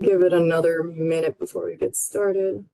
Give it another minute before we get started.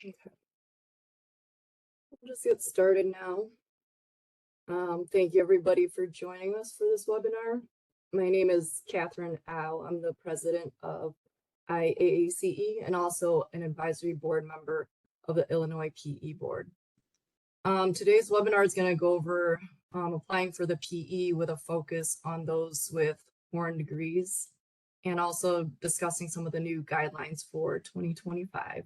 Okay, we'll just get started now. Thank you everybody for joining us for this webinar. My name is Catherine Au. I'm the president of IAACE and also an advisory board member of the Illinois PE Board. Today's webinar is going to go over applying for the PE with a focus on those with foreign degrees and also discussing some of the new guidelines for 2025.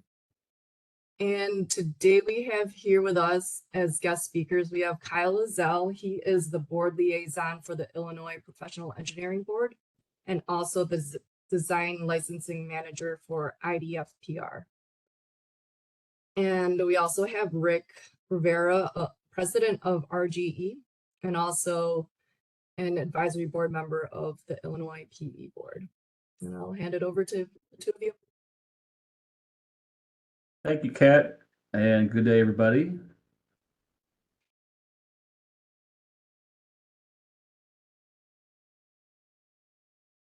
And today we have here with us as guest speakers, we have Kyle Lazell. He is the board liaison for the Illinois Professional Engineering Board and also the design licensing manager for IDFPR. And we also have Rick Rivera, president of RGE, and also an advisory board member of the Illinois PE Board. And I'll hand it over to the two of you. Thank you, Kat, and good day, everybody.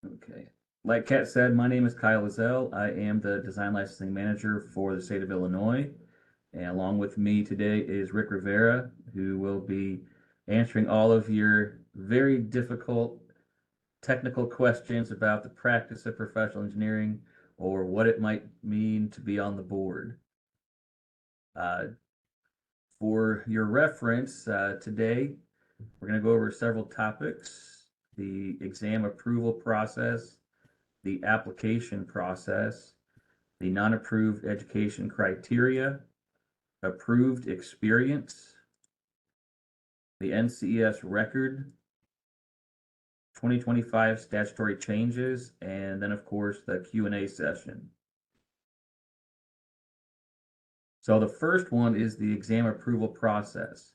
Okay, like Kat said, my name is Kyle Lazell. I am the design licensing manager for the state of Illinois. And along with me today is Rick Rivera, who will be answering all of your very difficult technical questions about the practice of professional engineering or what it might mean to be on the board. For your reference, today, we're going to go over several topics: the exam approval process, the application process, the non-approved education criteria, approved experience, the NCES record, 2025 statutory changes, and then, of course, the Q&A session. So the first one is the exam approval process.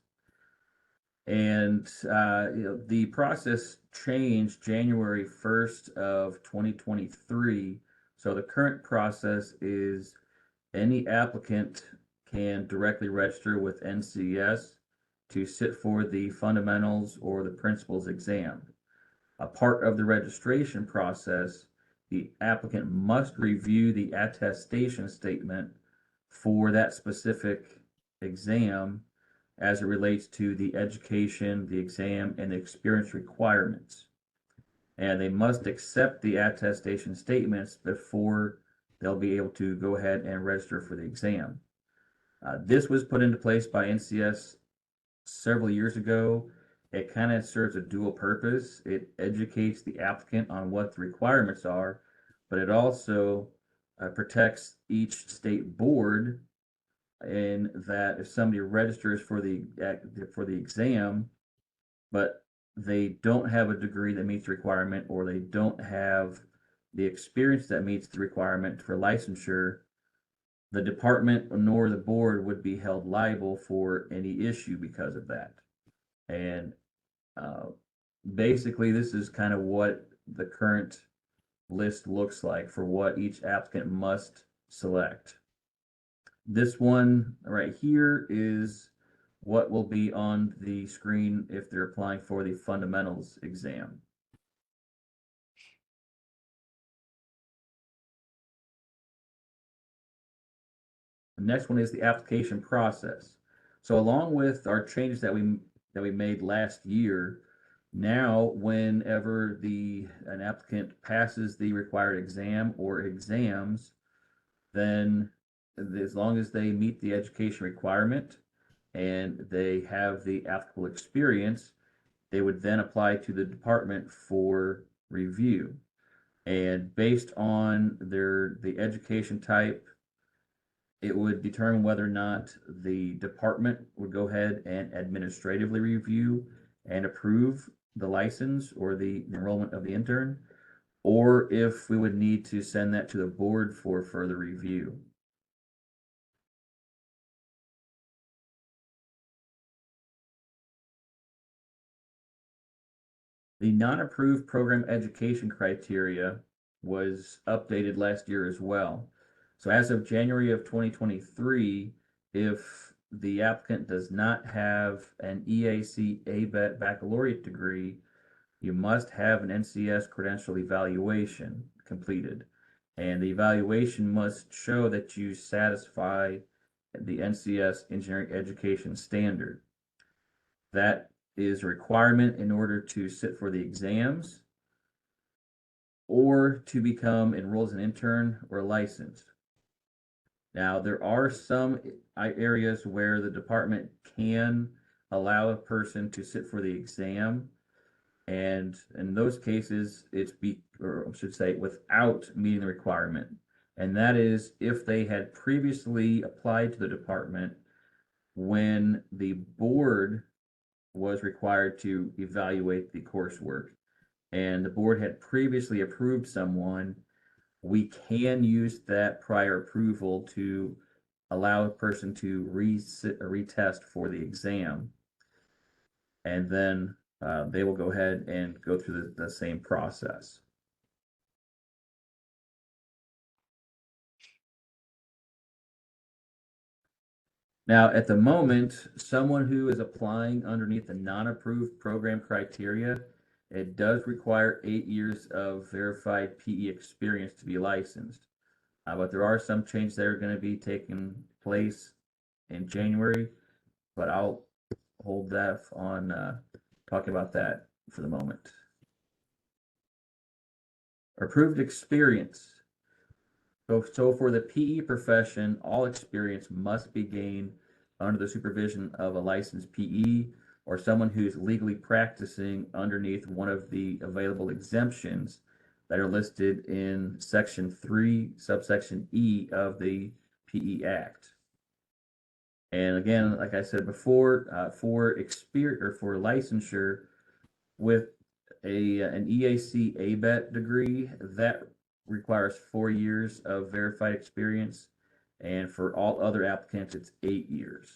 And the process changed January 1st of 2023. So the current process is any applicant can directly register with NCES to sit for the fundamentals or the principles exam. A part of the registration process, the applicant must review the attestation statement for that specific exam as it relates to the education, the exam, and the experience requirements. And they must accept the attestation statements before they'll be able to go ahead and register for the exam. This was put into place by NCES several years ago. It kind of serves a dual purpose. It educates the applicant on what the requirements are, but it also protects each state board in that if somebody registers for the exam, but they don't have a degree that meets the requirement, or they don't have the experience that meets the requirement for licensure, the department nor the board would be held liable for any issue because of that. And basically, this is kind of what the current list looks like for what each applicant must select. This one right here is what will be on the screen if they're applying for the fundamentals exam. The next one is the application process. So along with our changes that we made last year, now whenever an applicant passes the required exam or exams, then as long as they meet the education requirement, and they have the applicable experience, they would then apply to the department for review. And based on the education type, it would determine whether or not the department would go ahead and administratively review and approve the license or the enrollment of the intern, or if we would need to send that to the board for further review. The non-approved program education criteria was updated last year as well. So as of January of 2023, if the applicant does not have an EAC ABET baccalaureate degree, you must have an NCS credential evaluation completed. And the evaluation must show that you satisfy the NCS engineering education standard. That is a requirement in order to sit for the exams or to become enrolled as an intern or licensed. Now, there are some areas where the department can allow a person to sit for the exam, and in those cases, or I should say, without meeting the requirement. And that is if they had previously applied to the department when the board was required to evaluate the coursework, and the board had previously approved someone, we can use that prior approval to allow a person to retest for the exam. And then they will go ahead and go through the same process. Now, at the moment, someone who is applying underneath the non-approved program criteria, it does require 8 years of verified PE experience to be licensed. But there are some changes that are going to be taking place in January, but I'll hold that on talking about that for the moment. Approved experience. So for the PE profession, all experience must be gained under the supervision of a licensed PE or someone who's legally practicing underneath one of the available exemptions that are listed in Section 3, subsection E of the PE Act. And again, like I said before, for licensure with an EAC ABET degree, that requires 4 years of verified experience, and for all other applicants, it's 8 years.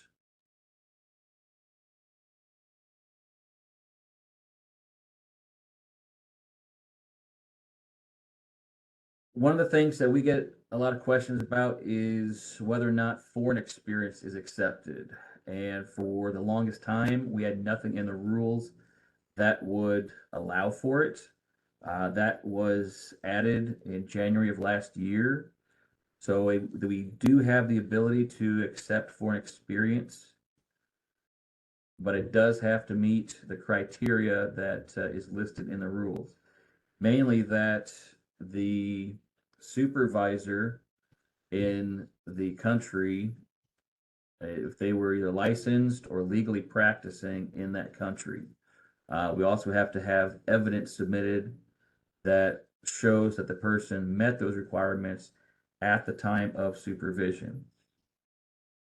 One of the things that we get a lot of questions about is whether or not foreign experience is accepted. And for the longest time, we had nothing in the rules that would allow for it. That was added in January of last year. So we do have the ability to accept foreign experience, but it does have to meet the criteria that is listed in the rules. Mainly that the supervisor in the country, if they were either licensed or legally practicing in that country. We also have to have evidence submitted that shows that the person met those requirements at the time of supervision.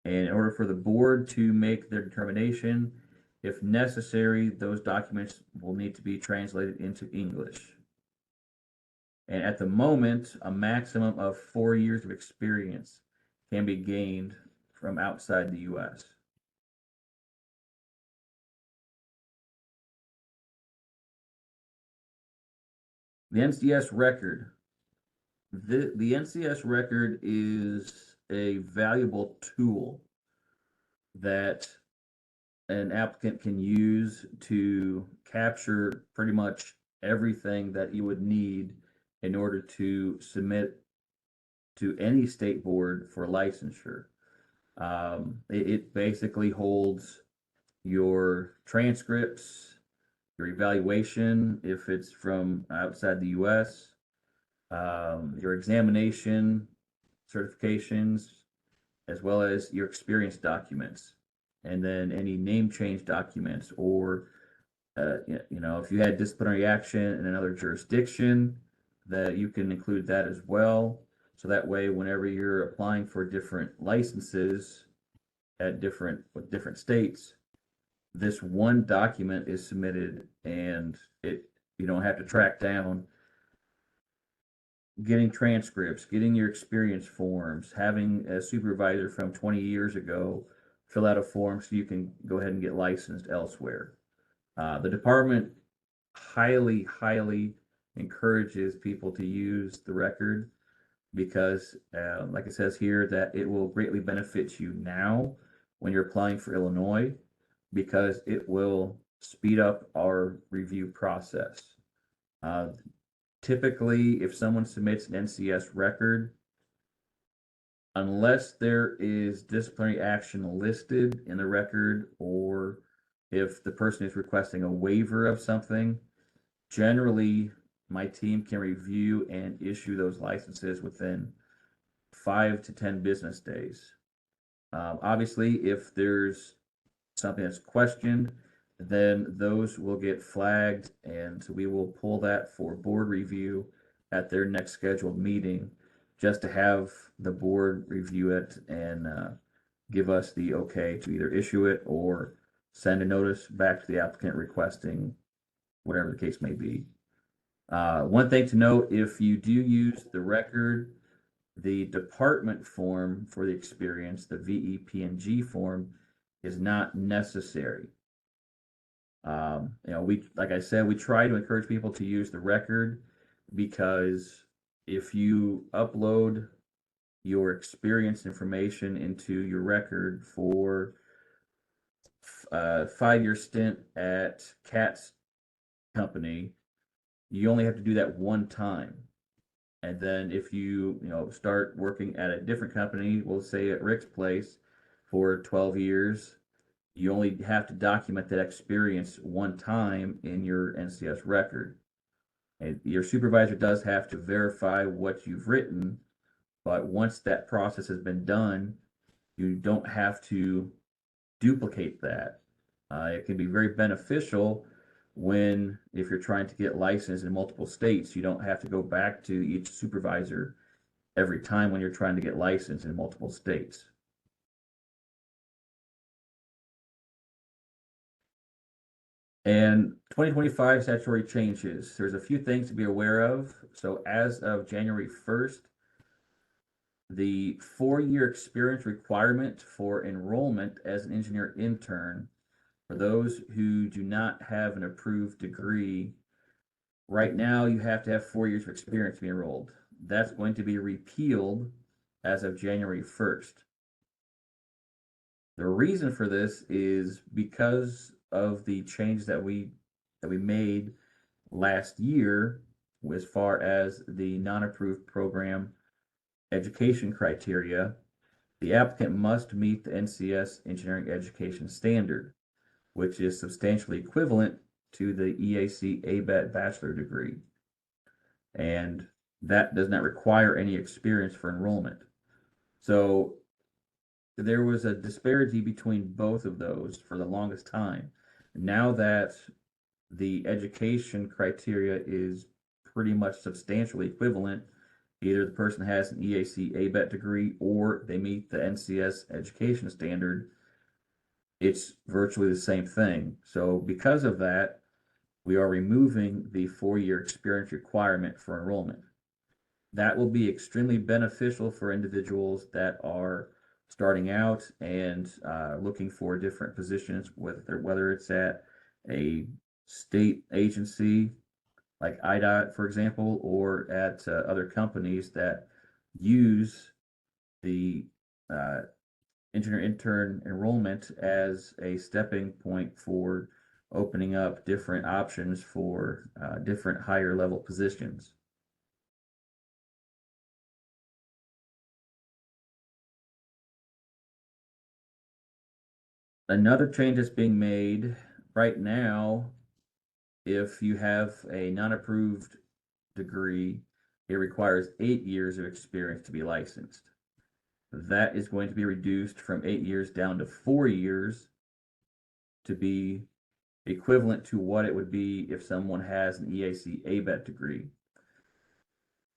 And in order for the board to make their determination, if necessary, those documents will need to be translated into English. And at the moment, a maximum of 4 years of experience can be gained from outside the U.S. The NCS record. The NCS record is a valuable tool that an applicant can use to capture pretty much everything that you would need in order to submit to any state board for licensure. It basically holds your transcripts, your evaluation, if it's from outside the US, your examination certifications, as well as your experience documents. and then any name change documents, or if you had disciplinary action in another jurisdiction, that you can include that as well. So that way, whenever you're applying for different licenses with different states, this one document is submitted, and you don't have to track down getting transcripts, getting your experience forms, having a supervisor from 20 years ago fill out a form so you can go ahead and get licensed elsewhere. The department highly, highly encourages people to use the record because, like it says here, that it will greatly benefit you now when you're applying for Illinois, because it will speed up our review process. Uh, Typically, if someone submits an NCS record, unless there is disciplinary action listed in the record, or if the person is requesting a waiver of something, generally my team can review and issue those licenses within 5 to 10 business days. Obviously, if there's something that's questioned, then those will get flagged, and we will pull that for board review at their next scheduled meeting, just to have the board review it and give us the okay to either issue it or send a notice back to the applicant requesting whatever the case may be. One thing to note, if you do use the record, the department form for the experience, the VEP&G form, is not necessary. Like I said, we try to encourage people to use the record, because if you upload your experience information into your record for a 5-year stint at Cat's company, you only have to do that one time. And then if you start working at a different company, we'll say at Rick's place for 12 years, you only have to document that experience one time in your NCS record. And your supervisor does have to verify what you've written, but once that process has been done, you don't have to duplicate that. It can be very beneficial if you're trying to get licensed in multiple states. You don't have to go back to each supervisor every time when you're trying to get licensed in multiple states. And 2025 statutory changes. There's a few things to be aware of. So as of January 1st, the 4-year experience requirement for enrollment as an engineer intern for those who do not have an approved degree, right now you have to have 4 years of experience to be enrolled. That's going to be repealed as of January 1st. The reason for this is because of the change that we made last year as far as the non-approved program education criteria. The applicant must meet the NCS engineering education standard, which is substantially equivalent to the EAC ABET bachelor degree. And that does not require any experience for enrollment. So there was a disparity between both of those for the longest time. Now that the education criteria is pretty much substantially equivalent, either the person has an EAC ABET degree or they meet the NCS education standard, it's virtually the same thing. So because of that, we are removing the 4-year experience requirement for enrollment. That will be extremely beneficial for individuals that are starting out and looking for different positions, whether it's at a state agency like IDOT, for example, or at other companies that use the engineer intern enrollment as a stepping point for opening up different options for different higher level positions. Another change that's being made right now, if you have a non-approved degree, it requires 8 years of experience to be licensed. that is going to be reduced from 8 years down to 4 years to be equivalent to what it would be if someone has an EAC ABET degree.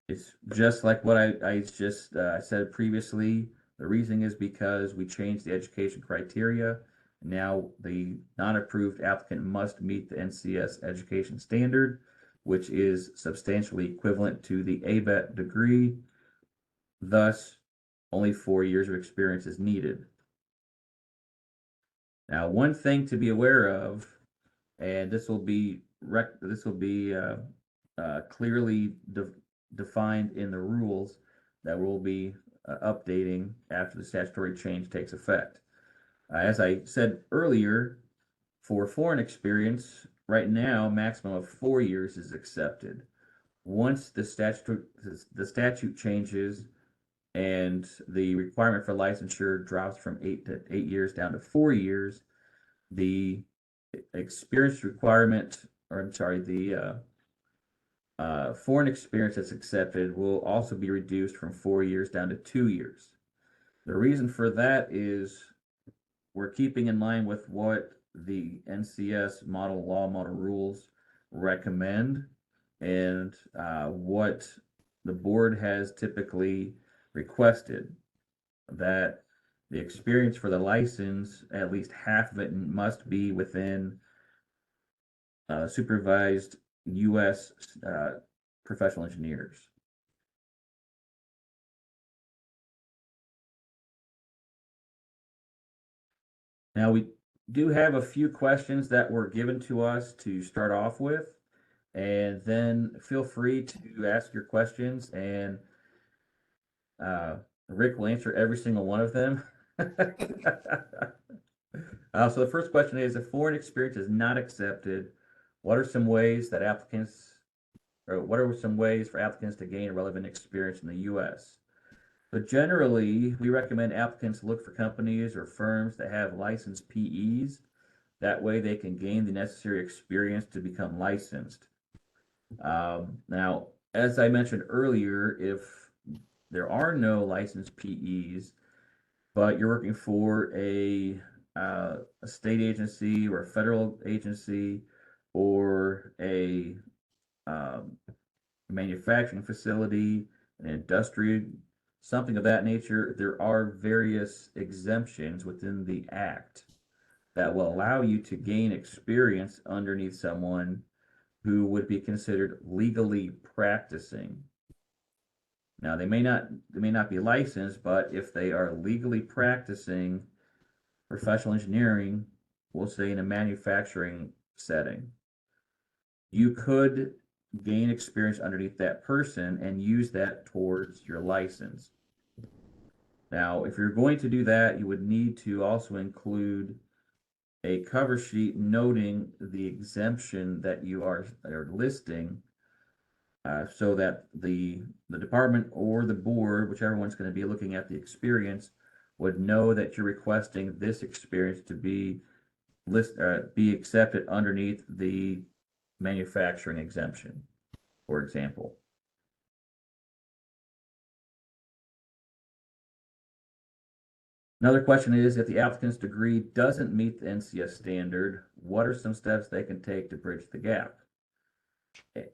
It's just like what I just said previously. The reasoning is because we changed the education criteria. Now the non-approved applicant must meet the NCS education standard, which is substantially equivalent to the ABET degree. Thus, only 4 years of experience is needed. Now, one thing to be aware of, and this will be clearly defined in the rules that we'll be updating after the statutory change takes effect. As I said earlier, for foreign experience, right now, maximum of 4 years is accepted. Once the statute changes and the requirement for licensure drops from 8 years down to 4 years, the experience requirement, or I'm sorry, the foreign experience that's accepted will also be reduced from 4 years down to 2 years. The reason for that is we're keeping in line with what the NCS model rules recommend and what the board has typically requested, that the experience for the license, at least half of it must be within supervised U.S. Professional engineers. Now, we do have a few questions that were given to us to start off with, and then feel free to ask your questions, and Rick will answer every single one of them. So the first question is, if foreign experience is not accepted, what are some ways for applicants to gain relevant experience in the U.S.? But generally, we recommend applicants look for companies or firms that have licensed PEs. That way they can gain the necessary experience to become licensed. Now, as I mentioned earlier, if there are no licensed PEs, but you're working for a state agency or a federal agency or a manufacturing facility, an industry, something of that nature, there are various exemptions within the act that will allow you to gain experience underneath someone who would be considered legally practicing. Now, they may not be licensed, but if they are legally practicing professional engineering, we'll say in a manufacturing setting, you could gain experience underneath that person and use that towards your license. Now, if you're going to do that, you would need to also include a cover sheet noting the exemption that you are listing, so that the department or the board, whichever one's going to be looking at the experience, would know that you're requesting this experience to be accepted underneath the manufacturing exemption, for example. Another question is, if the applicant's degree doesn't meet the NCS standard, what are some steps they can take to bridge the gap?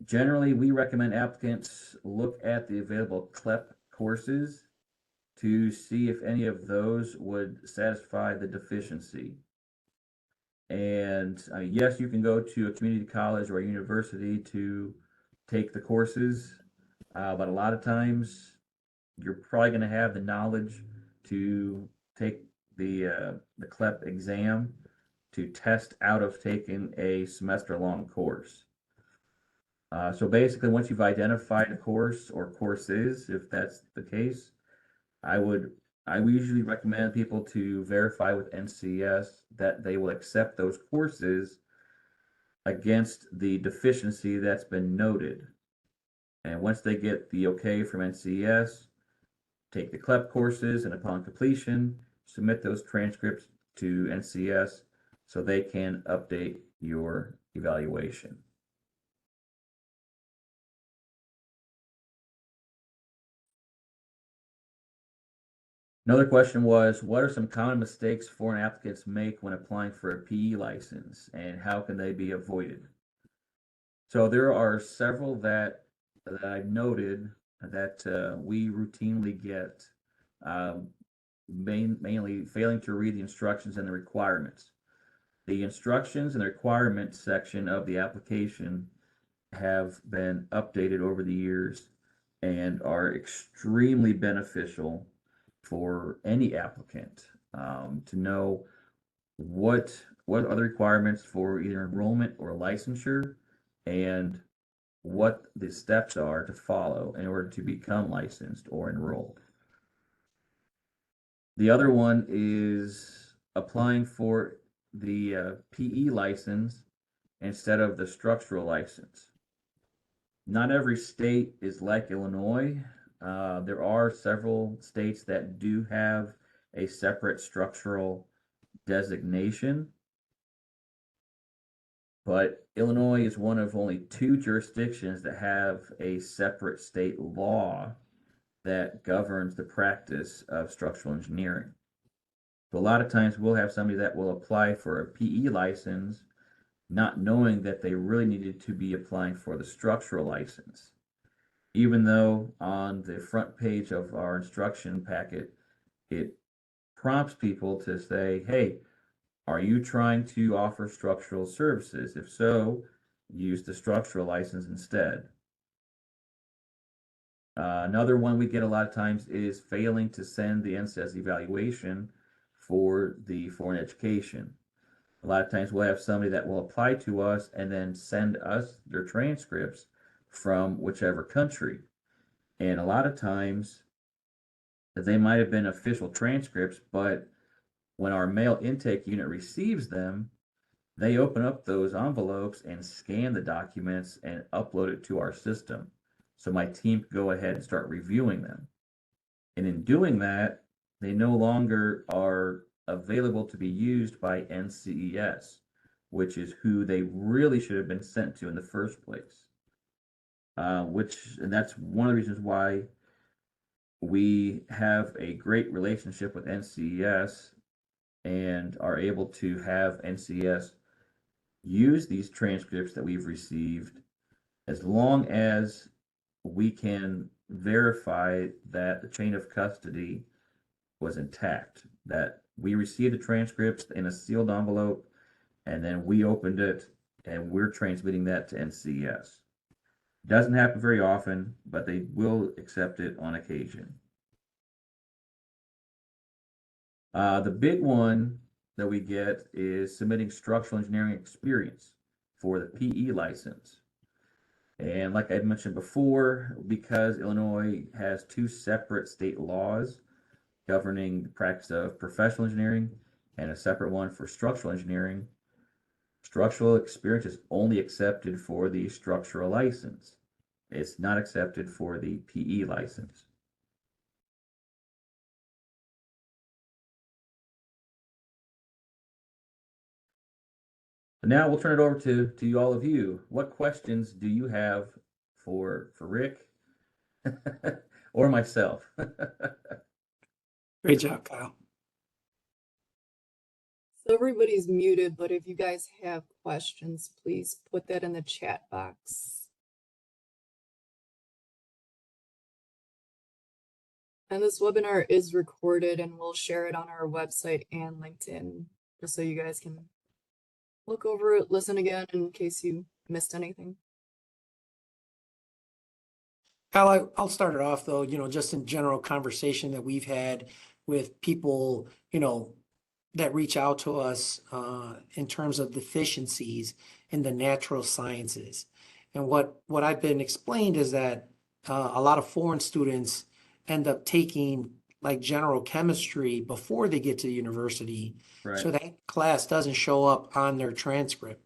Generally, we recommend applicants look at the available CLEP courses to see if any of those would satisfy the deficiency. And yes, you can go to a community college or a university to take the courses, but a lot of times you're probably going to have the knowledge to take the CLEP exam to test out of taking a semester-long course. So basically, once you've identified a course or courses, if that's the case, I usually recommend people to verify with NCS that they will accept those courses against the deficiency that's been noted. And once they get the okay from NCS, take the CLEP courses, and upon completion, submit those transcripts to NCS so they can update your evaluation. Another question was, what are some common mistakes foreign applicants make when applying for a PE license, and how can they be avoided? So there are several that I've noted that we routinely get, um, mainly failing to read the instructions and the requirements. The instructions and the requirements section of the application have been updated over the years and are extremely beneficial for any applicant, to know what are the requirements for either enrollment or licensure, and what the steps are to follow in order to become licensed or enrolled. The other one is applying for the PE license instead of the structural license. Not every state is like Illinois. There are several states that do have a separate structural designation, but Illinois is one of only two jurisdictions that have a separate state law that governs the practice of structural engineering. So a lot of times we'll have somebody that will apply for a PE license, not knowing that they really needed to be applying for the structural license. Even though on the front page of our instruction packet, it prompts people to say, hey, are you trying to offer structural services? If so, use the structural license instead. Another one we get a lot of times is failing to send the NCS evaluation for the foreign education. A lot of times we'll have somebody that will apply to us and then send us their transcripts from whichever country. And a lot of times they might have been official transcripts, but when our mail intake unit receives them, they open up those envelopes and scan the documents and upload it to our system. So my team can go ahead and start reviewing them. And in doing that, they no longer are available to be used by NCES, which is who they really should have been sent to in the first place. And that's one of the reasons why we have a great relationship with NCES and are able to have NCES use these transcripts that we've received as long as we can verify that the chain of custody was intact, that we received the transcripts in a sealed envelope, and then we opened it and we're transmitting that to NCES. Doesn't happen very often, but they will accept it on occasion. The big one that we get is submitting structural engineering experience for the PE license. And like I mentioned before, because Illinois has two separate state laws governing the practice of professional engineering and a separate one for structural engineering, structural experience is only accepted for the structural license. It's not accepted for the PE license. Now we'll turn it over to all of you. What questions do you have for Rick or myself? Great job, Kyle. So everybody's muted, but if you guys have questions, please put that in the chat box. And this webinar is recorded and we'll share it on our website and LinkedIn, just so you guys can look over it, listen again in case you missed anything. Kyle, I'll start it off though, just in general conversation that we've had with people, that reach out to us in terms of deficiencies in the natural sciences. And what I've been explained is that a lot of foreign students end up taking like general chemistry before they get to university. Right. So that class doesn't show up on their transcript.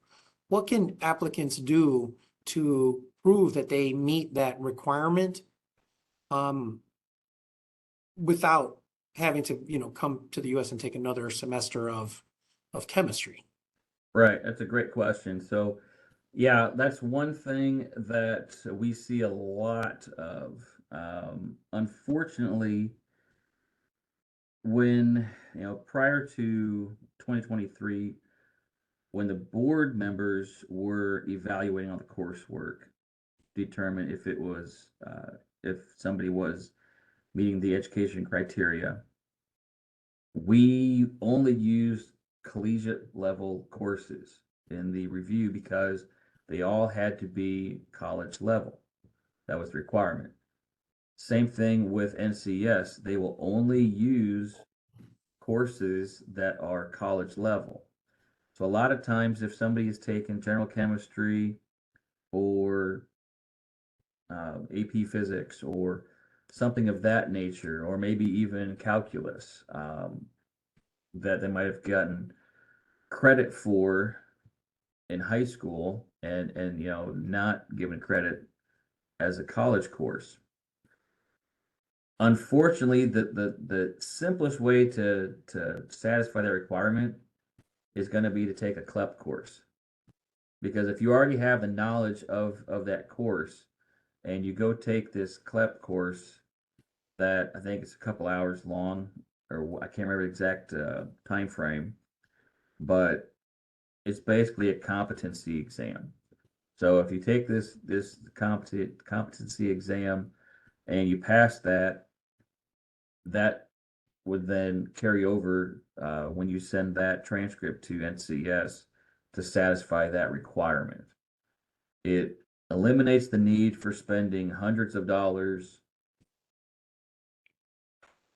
What can applicants do to prove that they meet that requirement without having to, come to the US and take another semester of chemistry? Right, that's a great question. So, yeah, that's one thing that we see a lot of. Unfortunately, when, prior to 2023, when the board members were evaluating all the coursework, determine if it was, if somebody was meeting the education criteria, we only used collegiate level courses in the review because they all had to be college level. That was the requirement. Same thing with NCS. They will only use courses that are college level. So a lot of times if somebody has taken general chemistry or AP physics or something of that nature, or maybe even calculus, that they might have gotten credit for in high school and not given credit as a college course. Unfortunately, the simplest way to satisfy that requirement is going to be to take a CLEP course. Because if you already have the knowledge of that course and you go take this CLEP course that I think it's a couple hours long, or I can't remember the exact time frame, but it's basically a competency exam. So if you take this competency exam and you pass that, that would then carry over when you send that transcript to NCS to satisfy that requirement. It eliminates the need for spending hundreds of dollars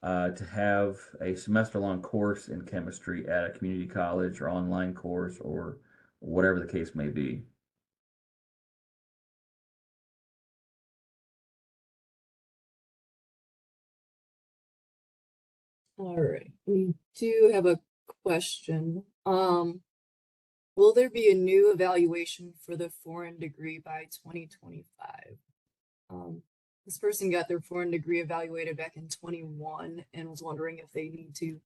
to have a semester-long course in chemistry at a community college or online course or whatever the case may be. All right, we do have a question. Will there be a new evaluation for the foreign degree by 2025? This person got their foreign degree evaluated back in 21 and was wondering if they need to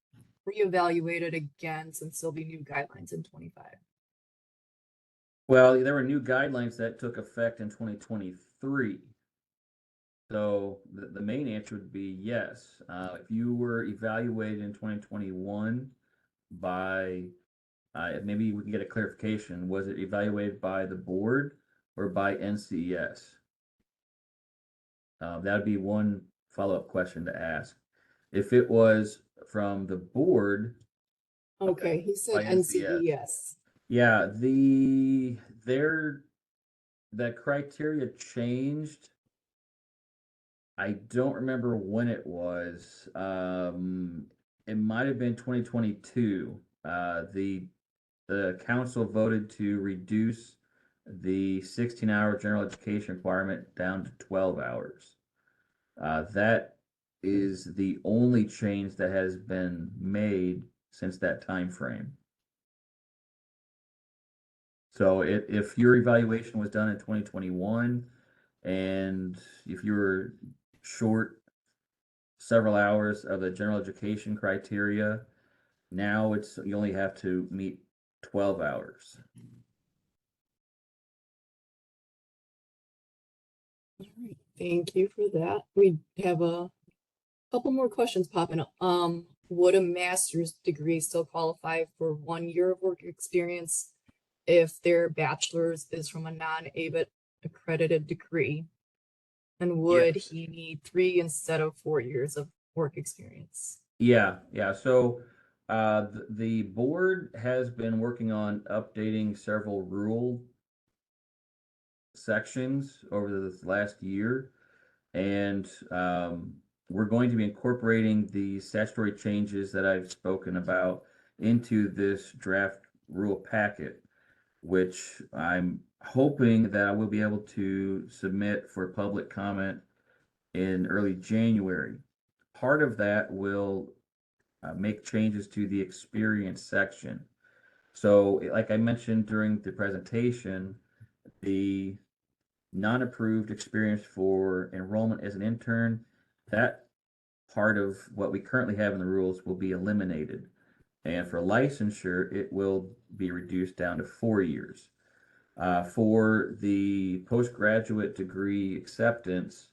reevaluate it again since there'll be new guidelines in 25. Well, there were new guidelines that took effect in 2023. So the main answer would be yes. If you were evaluated in 2021 by, maybe we can get a clarification, was it evaluated by the board or by NCES? That would be one follow-up question to ask. If it was from the board, Okay, he said by NCES. NCES. Yeah, the criteria changed. I don't remember when it was. It might have been 2022. The council voted to reduce the 16-hour general education requirement down to 12 hours. That is the only change that has been made since that time frame. So if your evaluation was done in 2021 and if you were short several hours of the general education criteria, now you only have to meet 12 hours. All right, thank you for that. We have a couple more questions popping up. Would a master's degree still qualify for 1 year of work experience if their bachelor's is from a non-ABET accredited degree? And would Yes. he need 3 instead of 4 years of work experience? Yeah. So the board has been working on updating several rule sections over this last year, and we're going to be incorporating the statutory changes that I've spoken about into this draft rule packet, which I'm hoping that I will be able to submit for public comment in early January. Part of that will make changes to the experience section. So, like I mentioned during the presentation, the non-approved experience for enrollment as an intern, that part of what we currently have in the rules will be eliminated. And for licensure, it will be reduced down to 4 years. For the postgraduate degree acceptance,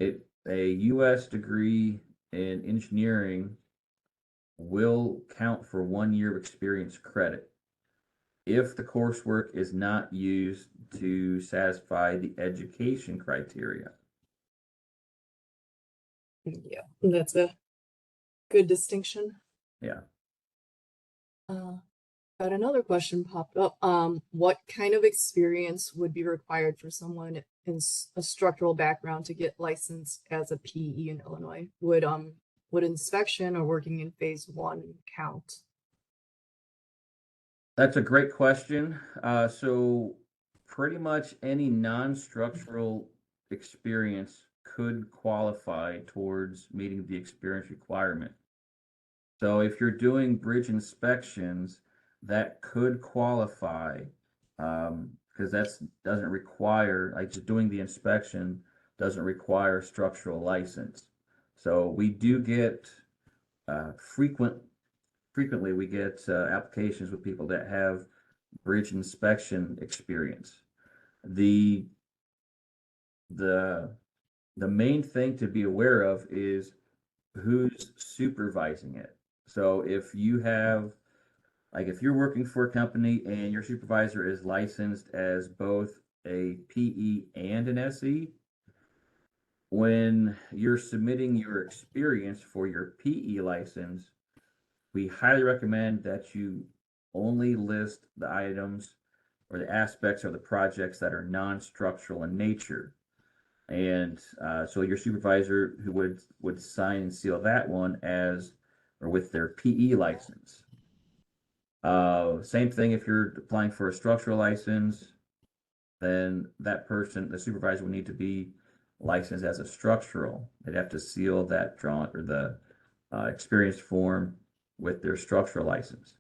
a U.S. degree in engineering will count for 1 year of experience credit if the coursework is not used to satisfy the education criteria. Yeah, that's a good distinction. Yeah. Got another question popped up. What kind of experience would be required for someone in a structural background to get licensed as a PE in Illinois? Would inspection or working in phase one count? That's a great question. So pretty much any non-structural experience could qualify towards meeting the experience requirement. So if you're doing bridge inspections, that could qualify, because that's doesn't require, like just doing the inspection doesn't require structural license. So we do get frequently we get applications with people that have bridge inspection experience. The the the main thing to be aware of is who's supervising it. So if you have, like, if you're working for a company and your supervisor is licensed as both a PE and an SE, when you're submitting your experience for your PE license, we highly recommend that you only list the items or the aspects of the projects that are non-structural in nature. And so your supervisor who would sign and seal that one as or with their PE license. Same thing if you're applying for a structural license, then that person, the supervisor, would need to be licensed as a structural. They'd have to seal that drawing or the experience form with their structural license.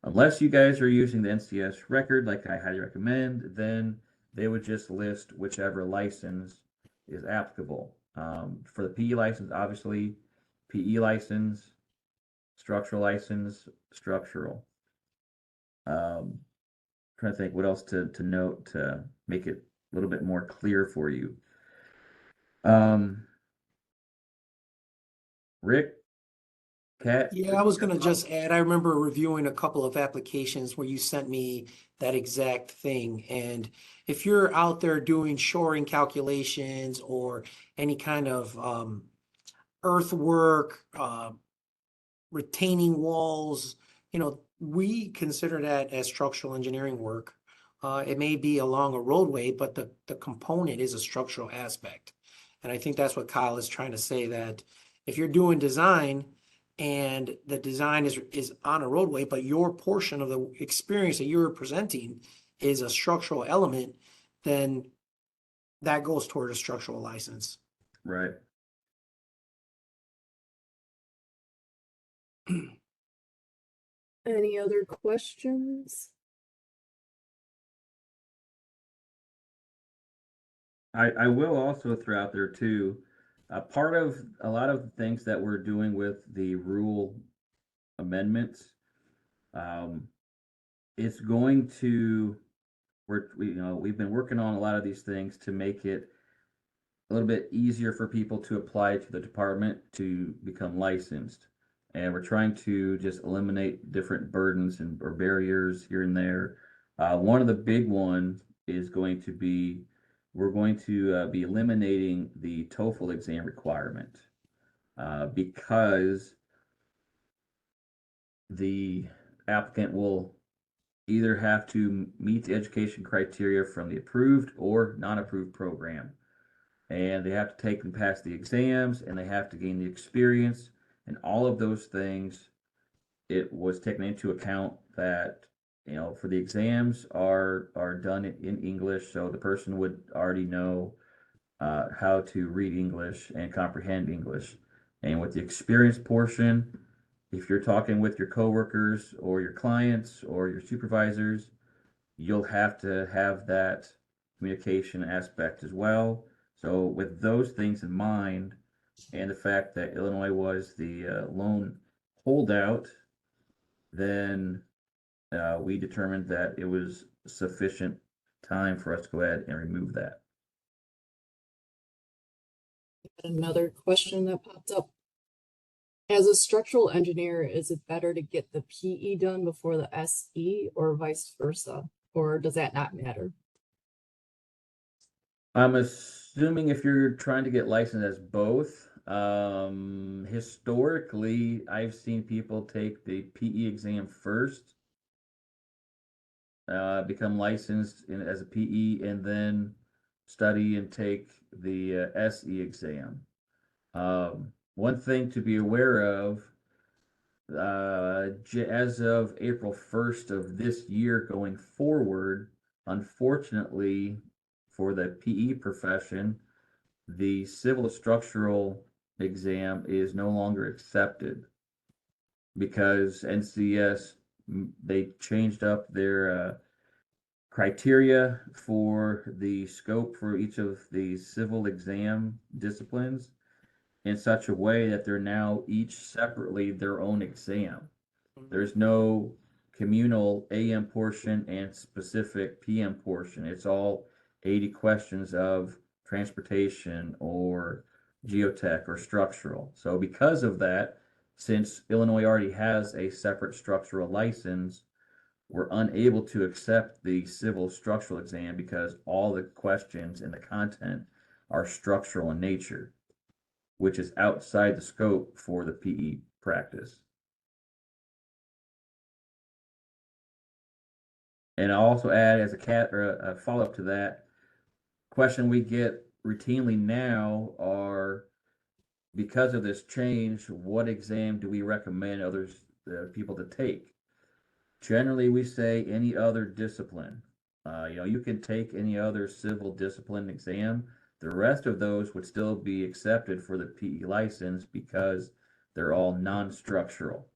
Unless you guys are using the NCS record, like I highly recommend, then they would just list whichever license is applicable. For the PE license, obviously, PE license, structural license, structural. Trying to think what else to note to make it a little bit more clear for you. Rick, Kat? Yeah, I was gonna just add, I remember reviewing a couple of applications where you sent me that exact thing. And if you're out there doing shoring calculations or any kind of earthwork, retaining walls, we consider that as structural engineering work. It may be along a roadway, but the component is a structural aspect. And I think that's what Kyle is trying to say, that if you're doing design and the design is on a roadway, but your portion of the experience that you're presenting is a structural element, then that goes toward a structural license. Right. Any other questions? I will also throw out there too, part of a lot of the things that we're doing with the rule amendments, it's going to, we've been working on a lot of these things to make it a little bit easier for people to apply to the department to become licensed. And we're trying to just eliminate different burdens and or barriers here and there. One of the big ones is going to be, we're going to be eliminating the TOEFL exam requirement because the applicant will either have to meet the education criteria from the approved or non-approved program. And they have to take and pass the exams and they have to gain the experience and all of those things. It was taken into account that, for the exams are done in English, so the person would already know how to read English and comprehend English. And with the experience portion, if you're talking with your coworkers or your clients or your supervisors, you'll have to have that communication aspect as well. So with those things in mind, and the fact that Illinois was the lone holdout, then we determined that it was sufficient time for us to go ahead and remove that. Another question that popped up. As a structural engineer, is it better to get the PE done before the SE or vice versa? Or does that not matter? I'm assuming if you're trying to get licensed as both, historically, I've seen people take the PE exam first, become licensed as a PE, and then study and take the SE exam. One thing to be aware of, as of April 1st of this year going forward, unfortunately for the PE profession, the civil structural exam is no longer accepted because NCS, they changed up their criteria for the scope for each of the civil exam disciplines in such a way that they're now each separately their own exam. There's no communal AM portion and specific PM portion. It's all 80 questions of transportation or geotech or structural. So because of that, since Illinois already has a separate structural license, we're unable to accept the civil structural exam because all the questions and the content are structural in nature, which is outside the scope for the PE practice. And I'll also add as a follow-up to that, question we get routinely now are, because of this change, what exam do we recommend others, people to take? Generally, we say any other discipline. You can take any other civil discipline exam. The rest of those would still be accepted for the PE license because they're all non-structural.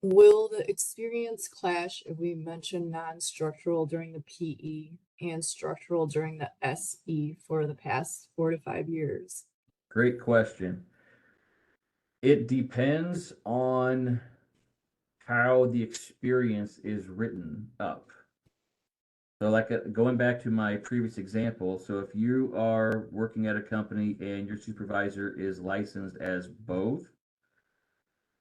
Will the experience clash if we mention non-structural during the PE and structural during the SE for the past 4 to 5 years? Great question. It depends on how the experience is written up. So like going back to my previous example, so if you are working at a company and your supervisor is licensed as both,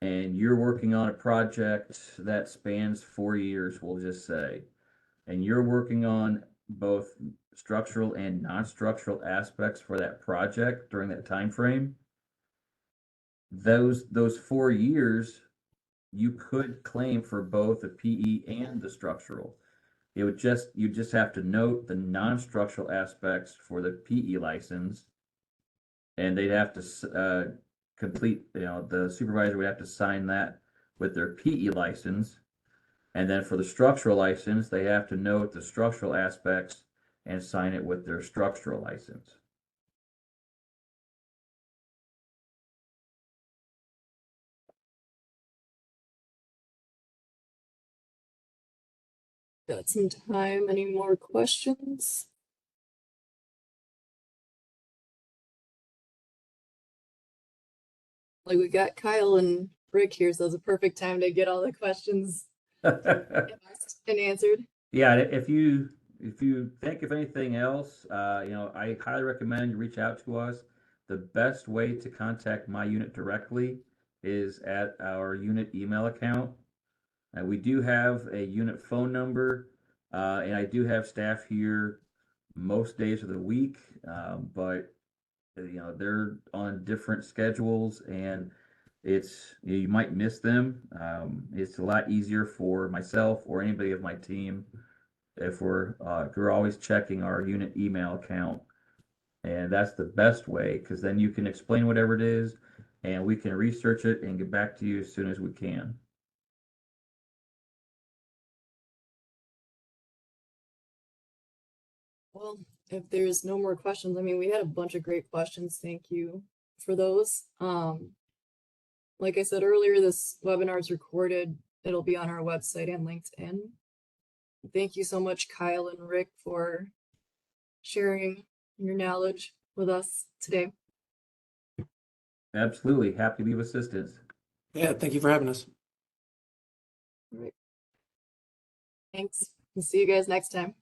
and you're working on a project that spans 4 years, we'll just say, and you're working on both structural and non-structural aspects for that project during that time frame, those 4 years you could claim for both the PE and the structural. You just have to note the non-structural aspects for the PE license, and they'd have to complete, the supervisor would have to sign that with their PE license. And then for the structural license, they have to note the structural aspects and sign it with their structural license. Got some time. Any more questions? Like we got Kyle and Rick here, so it's a perfect time to get all the questions asked and answered. Yeah, if you think of anything else, I highly recommend you reach out to us. The best way to contact my unit directly is at our unit email account. We do have a unit phone number, and I do have staff here most days of the week, but they're on different schedules, and you might miss them. It's a lot easier for myself or anybody of my team if we're always checking our unit email account, and that's the best way because then you can explain whatever it is, and we can research it and get back to you as soon as we can. Well, if there's no more questions, I mean, we had a bunch of great questions. Thank you for those. Like I said earlier, this webinar is recorded. It'll be on our website and LinkedIn. Thank you so much, Kyle and Rick, for sharing your knowledge with us today. Absolutely. Happy to be of assistance. Yeah, thank you for having us. All right. Thanks. We'll see you guys next time.